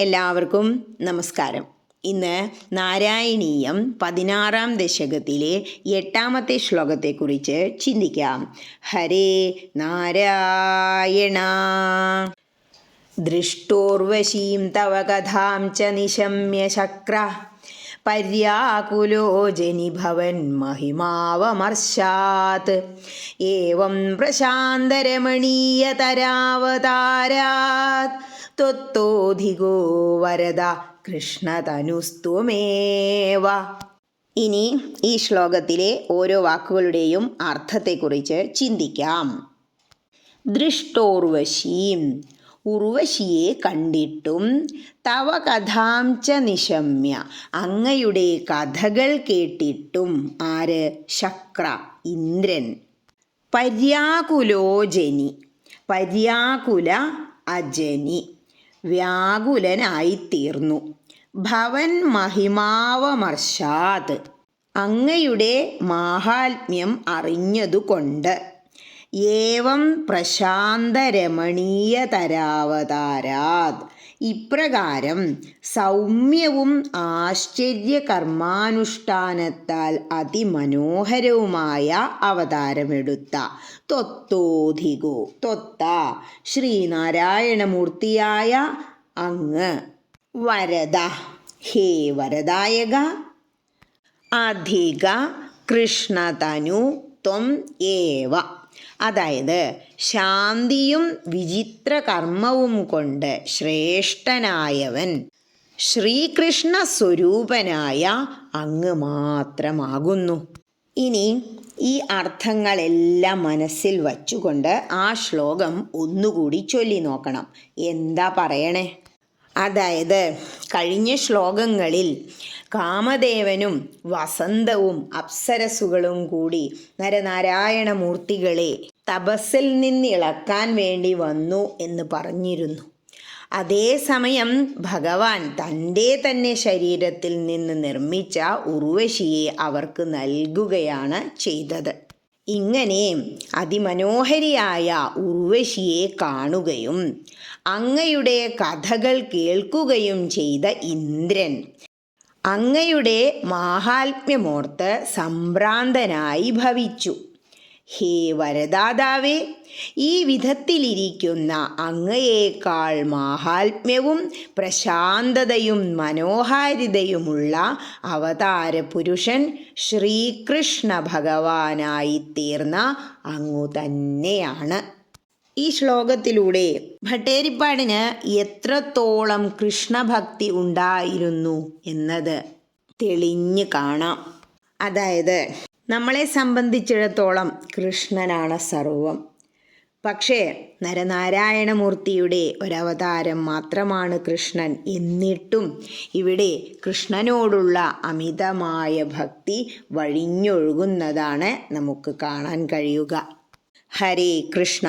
എല്ലാവർക്കും നമസ്കാരം. ഇന്ന് നാരായണീയം 16-ാം ദശകത്തിലെ 8-ാമത്തെ ശ്ലോകത്തെക്കുറിച്ച് ചിന്തിക്കാം. ഹരേ നാരായണ. ദൃഷ്ടോർവശീം തവ കഥാം ച നിശമ്യ ശക്ര പര്യാകുലോ ജനിഭവൻ മഹിമാവമർശാത് ഏവം പ്രശാന്തരമണീയതരാവതാരാത് ത്വത്തോധികോ വരദ കൃഷ്ണതനുസ്ത്വമേവ. ഇനി ഈ ശ്ലോകത്തിലെ ഓരോ വാക്കുകളുടെയും അർത്ഥത്തെക്കുറിച്ച് ചിന്തിക്കാം. ദൃഷ്ടോർവശീം, ഉർവശിയെ കണ്ടിട്ടും, തവ കഥാം ച നിശമ്യ, അങ്ങയുടെ കഥകൾ കേട്ടിട്ടും. ആര്? ശക്ര, ഇന്ദ്രൻ. പര്യാകുലോ ജനി, പര്യാകുല അജനി, വ്യാകുലനായിത്തീർന്നു. ഭവൻ മഹിമാവമർശാത്, അങ്ങയുടെ മാഹാത്മ്യം അറിഞ്ഞതുകൊണ്ട്. ഏവം പ്രശാന്തരമണീയതരാവതാരാത്, ഇപ്രകാരം സൗമ്യവും ആശ്ചര്യകർമാനുഷ്ഠാനത്താൽ അതിമനോഹരവുമായ അവതാരമെടുത്ത ത്വത്തോധികോ, ത്വത്ത ശ്രീനാരായണമൂർത്തിയായ അങ്ങ്, വരദ ഹേ വരദായക, അധിക കൃഷ്ണതനു ത്വം ഏവ, അതായത് ശാന്തിയും വിചിത്ര കർമ്മവും കൊണ്ട് ശ്രേഷ്ഠനായവൻ ശ്രീകൃഷ്ണ സ്വരൂപനായ അങ്ങ് മാത്രമാകുന്നു. ഇനി ഈ അർത്ഥങ്ങളെല്ലാം മനസ്സിൽ വച്ചുകൊണ്ട് ആ ശ്ലോകം ഒന്നുകൂടി ചൊല്ലി നോക്കണം. എന്താ പറയണേ? അതായത് കഴിഞ്ഞ ശ്ലോകങ്ങളിൽ കാമദേവനും വസന്തവും അപ്സരസുകളും കൂടി നരനാരായണമൂർത്തികളെ തപസ്സിൽ നിന്നിളക്കാൻ വേണ്ടി വന്നു എന്ന് പറഞ്ഞിരുന്നു. അതേസമയം ഭഗവാൻ തൻ്റെ തന്നെ ശരീരത്തിൽ നിന്ന് നിർമ്മിച്ച ഉർവശിയെ അവർക്ക് നൽകുകയാണ് ചെയ്തത്. ഇങ്ങനെ അതിമനോഹരിയായ ഉർവശിയെ കാണുകയും അങ്ങയുടെ കഥകൾ കേൾക്കുകയും ചെയ്ത ഇന്ദ്രൻ അങ്ങയുടെ മാഹാത്മ്യമോർത്ത് സംഭ്രാന്തനായി ഭവിച്ചു. ഹേ വരദാതാവേ, ഈ വിധത്തിലിരിക്കുന്ന അങ്ങയേക്കാൾ മാഹാത്മ്യവും പ്രശാന്തതയും മനോഹാരിതയുമുള്ള അവതാര പുരുഷൻ ശ്രീകൃഷ്ണ ഭഗവാനായിത്തീർന്ന അങ്ങു തന്നെയാണ്. ഈ ശ്ലോകത്തിലൂടെ ഭട്ടേരിപ്പാടിന് എത്രത്തോളം കൃഷ്ണഭക്തി ഉണ്ടായിരുന്നു എന്നത് തെളിഞ്ഞു കാണാം. അതായത് നമ്മളെ സംബന്ധിച്ചിടത്തോളം കൃഷ്ണനാണ് സർവം. പക്ഷേ നരനാരായണമൂർത്തിയുടെ ഒരവതാരം മാത്രമാണ് കൃഷ്ണൻ. എന്നിട്ടും ഇവിടെ കൃഷ്ണനോടുള്ള അമിതമായ ഭക്തി വഴിഞ്ഞൊഴുകുന്നതാണ് നമുക്ക് കാണാൻ കഴിയുക. ഹരേ കൃഷ്ണ.